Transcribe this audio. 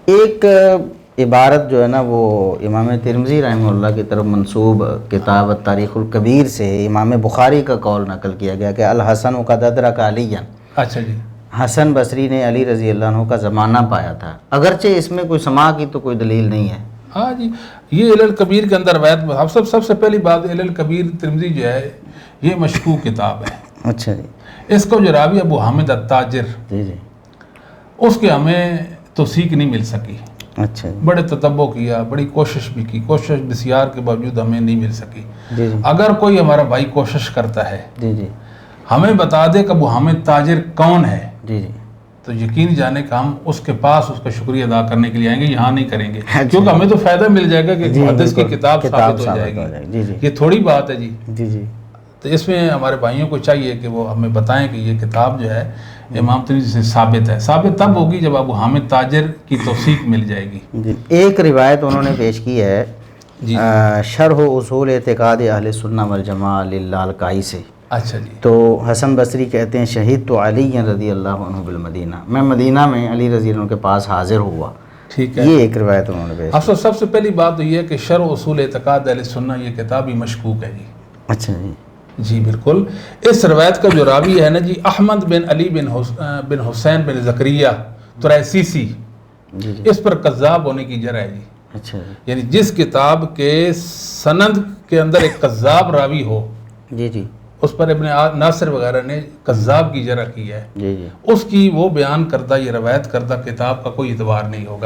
ایک عبارت جو ہے نا وہ امام ترمذی رحمہ اللہ کی طرف منسوب کتاب تاریخ الکبیر سے امام بخاری کا قول نقل کیا گیا کہ الحسن قد ادرک علیًا، اچھا جی، حسن بصری نے علی رضی اللہ عنہ کا زمانہ پایا تھا، اگرچہ اس میں کوئی سماع کی تو کوئی دلیل نہیں ہے۔ ہاں جی، یہ علل کبیر کے اندر روایت سب سے پہلی بات، علل کبیر ترمذی جو ہے یہ مشکوک کتاب ہے۔ اچھا جی، اس کو جو راوی ابو حامد التاجر، جی جی، اس کے ہمیں توثیق نہیں مل سکی۔ اچھا جی، بڑے تتبع کیا، بڑی کوشش بھی کی، کوشش بسیار کے باوجود ہمیں نہیں مل سکی۔ جی جی، اگر کوئی ہمارا بھائی کوشش کرتا ہے جی جی، ہمیں بتا دے کہ ابو حامد تاجر کون ہے، جی جی، تو یقین جانے کہ ہم اس کے پاس اس کا شکریہ ادا کرنے کے لیے آئیں گے، یہاں نہیں کریں گے، کیونکہ ہمیں تو فائدہ مل جائے گا کہ محدث کی کتاب ثابت ہو جائے گی۔ جی جی، یہ تھوڑی بات ہے جی۔ جی جی، تو اس میں ہمارے بھائیوں کو چاہیے کہ وہ ہمیں بتائیں کہ یہ کتاب جو ہے امام ترمذی سے ثابت ہے۔ ثابت تب ہوگی جب ابو حامد تاجر کی توثیق مل جائے گی۔ جی، ایک روایت انہوں نے پیش کی ہے جی، شرح اصول اعتقاد اہل سنہ والجماعہ للالکائی سے۔ اچھا جی، تو حسن بصری کہتے ہیں شہید تو علی رضی اللہ عنہ بالمدینہ، میں مدینہ میں علی رضی اللہ عنہ کے پاس حاضر ہوا۔ ٹھیک ہے۔ یہ ایک روایت انہوں نے پیش کی۔ سب سے پہلی بات تو یہ ہے کہ شرح اصول اعتقاد اہل سنہ یہ کتاب ہی مشکوک ہے جی۔ اچھا جی، جی بالکل۔ اس روایت کا جو راوی ہے نا جی، احمد بن علی بن حسین بن زکریہ طرائسیسی، جی جی، اس پر کذاب ہونے کی جرح ہے جی۔ اچھا جی، یعنی جس کتاب کے سند کے اندر ایک کذاب راوی ہو، جی جی، اس پر ابن ناصر وغیرہ نے کذاب کی جرح کی ہے، جی جی، اس کی وہ بیان کردہ یہ روایت کردہ کتاب کا کوئی اعتبار نہیں ہوگا۔